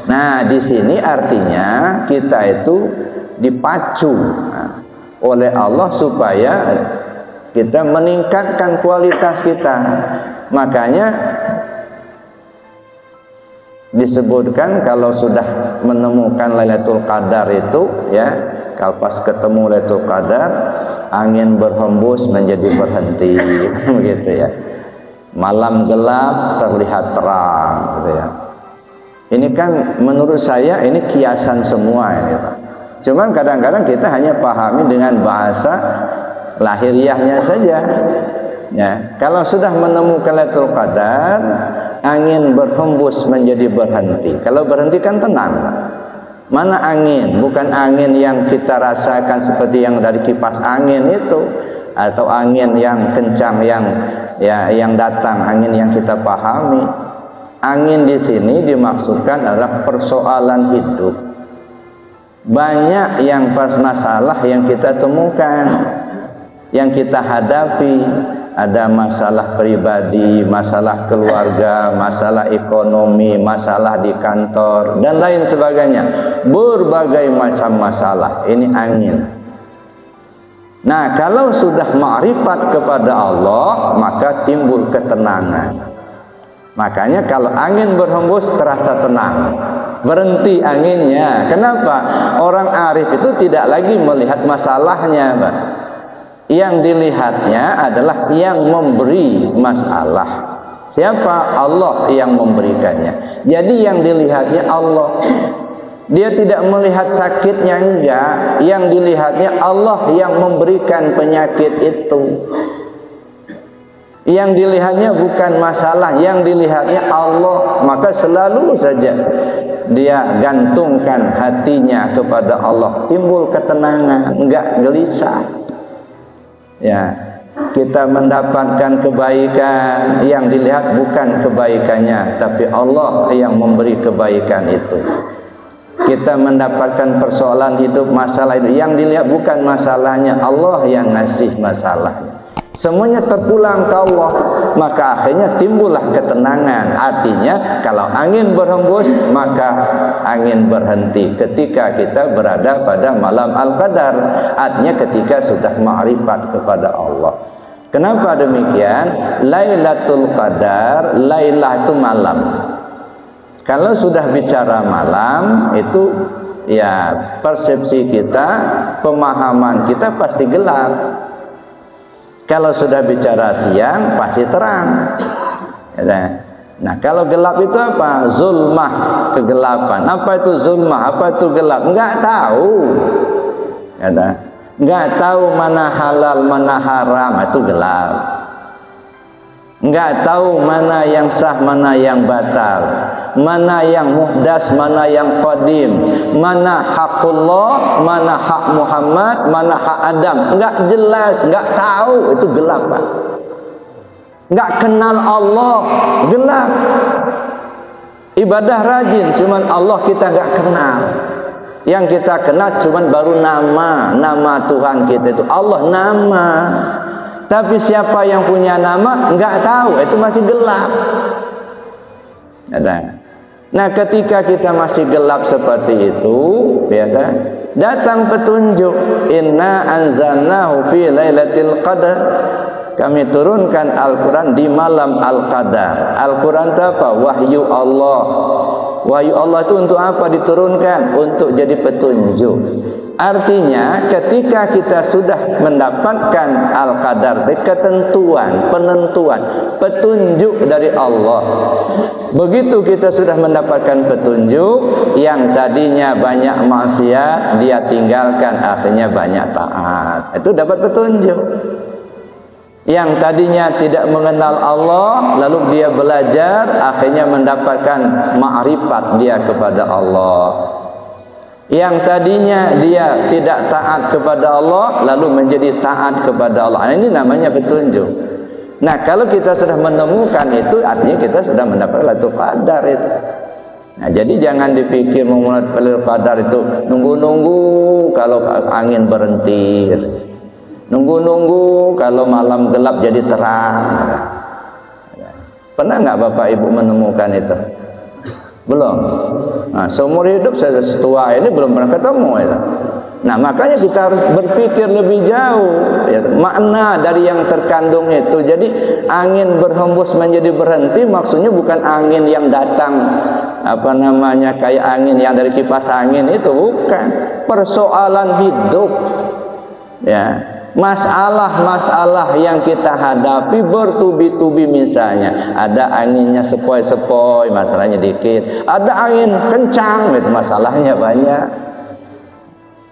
Nah, di sini artinya kita itu dipacu oleh Allah supaya kita meningkatkan kualitas kita. Makanya disebutkan kalau sudah menemukan Lailatul Qadar itu ya, kalau pas ketemu Lailatul Qadar, angin berhembus menjadi berhenti begitu ya. Malam gelap terlihat terang gitu ya. Ini kan menurut saya ini kiasan semua ini Pak. Cuman kadang-kadang kita hanya pahami dengan bahasa lahiriahnya saja. Ya, kalau sudah menemukan Lailatul Qadar, angin berhembus menjadi berhenti. Kalau berhenti kan tenang. Mana angin? Bukan angin yang kita rasakan seperti yang dari kipas angin itu, atau angin yang kencang yang datang, angin yang kita pahami. Angin di sini dimaksudkan adalah persoalan hidup. Banyak yang masalah yang kita temukan, yang kita hadapi. Ada masalah pribadi, masalah keluarga, masalah ekonomi, masalah di kantor, dan lain sebagainya. Berbagai macam masalah. Ini angin. Nah, kalau sudah ma'rifat kepada Allah, maka timbul ketenangan. Makanya kalau angin berhembus terasa tenang, berhenti anginnya. Kenapa? Orang arif itu tidak lagi melihat masalahnya, Pak. Yang dilihatnya adalah yang memberi masalah. Siapa? Allah yang memberikannya. Jadi yang dilihatnya Allah. Dia tidak melihat sakitnya, enggak. Yang dilihatnya Allah yang memberikan penyakit itu. Yang dilihatnya bukan masalah, yang dilihatnya Allah. Maka selalu saja dia gantungkan hatinya kepada Allah, timbul ketenangan, enggak gelisah. Ya, kita mendapatkan kebaikan, yang dilihat bukan kebaikannya, tapi Allah yang memberi kebaikan itu. Kita mendapatkan persoalan hidup, masalah itu, yang dilihat bukan masalahnya, Allah yang ngasih masalahnya. Semuanya terpulang ke Allah, maka akhirnya timbullah ketenangan. Artinya kalau angin berhembus, maka angin berhenti ketika kita berada pada malam Al-Qadar. Artinya ketika sudah ma'rifat kepada Allah. Kenapa demikian? Lailatul Qadar, Lailah itu malam. Kalau sudah bicara malam, itu ya persepsi kita, pemahaman kita pasti gelap. Kalau sudah bicara siang, pasti terang. Nah, kalau gelap itu apa? Zulmah, kegelapan. Apa itu zulmah? Apa itu gelap? Enggak tahu. Enggak tahu mana halal, mana haram, itu gelap. Enggak tahu mana yang sah, mana yang batal, mana yang muhdas, mana yang qadim, mana hakullah, mana hak Muhammad, mana hak Adam. Enggak jelas, enggak tahu, itu gelap, Pak. Enggak kenal Allah, gelap. Ibadah rajin, cuman Allah kita enggak kenal. Yang kita kenal cuman baru nama Tuhan kita itu Allah, nama. Tapi siapa yang punya nama enggak tahu, itu masih gelap. Nah, ketika kita masih gelap seperti itu, ya kan? Datang petunjuk. Inna anzalnahu fi lailatul qadar. Kami turunkan Al-Quran di malam Al-Qadar. Al-Quran itu apa? Wahyu Allah. Wahyu Allah itu untuk apa diturunkan? Untuk jadi petunjuk. Artinya ketika kita sudah mendapatkan Al-Qadar, ketentuan, penentuan, petunjuk dari Allah, begitu kita sudah mendapatkan petunjuk, yang tadinya banyak maksiat dia tinggalkan, akhirnya banyak taat. Itu dapat petunjuk. Yang tadinya tidak mengenal Allah, lalu dia belajar, akhirnya mendapatkan ma'rifat dia kepada Allah. Yang tadinya dia tidak taat kepada Allah, lalu menjadi taat kepada Allah. Ini namanya petunjuk. Nah, kalau kita sudah menemukan itu, artinya kita sudah mendapat Lailatul Qadar itu. Nah, jadi jangan dipikir memulai Lailatul Qadar itu nunggu-nunggu kalau angin berhenti, gitu. Nunggu-nunggu kalau malam gelap jadi terang. Pernah nggak Bapak Ibu menemukan itu? Belum? Nah, seumur hidup saya setua ini belum pernah ketemu ya. Nah, makanya kita harus berpikir lebih jauh ya, makna dari yang terkandung itu. Jadi angin berhembus menjadi berhenti maksudnya bukan angin yang datang kayak angin yang dari kipas angin, itu bukan. Persoalan hidup ya, masalah-masalah yang kita hadapi bertubi-tubi, misalnya ada anginnya sepoi-sepoi, masalahnya dikit, ada angin kencang, itu masalahnya banyak.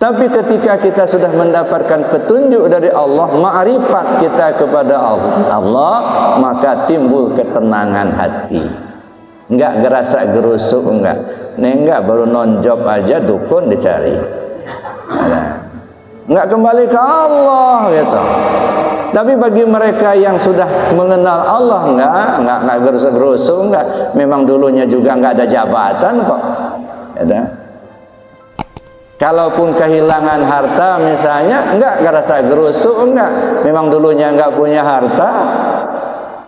Tapi ketika kita sudah mendapatkan petunjuk dari Allah, ma'rifat kita kepada Allah, maka timbul ketenangan hati. Enggak gerasa gerusuk, enggak baru nonjob aja dukun dicari. Enggak kembali ke Allah gitu. Tapi bagi mereka yang sudah mengenal Allah, enggak gerusuk, enggak. Memang dulunya juga enggak ada jabatan kok. Ya. Kalaupun kehilangan harta misalnya, enggak rasa gerusuk, enggak. Memang dulunya enggak punya harta.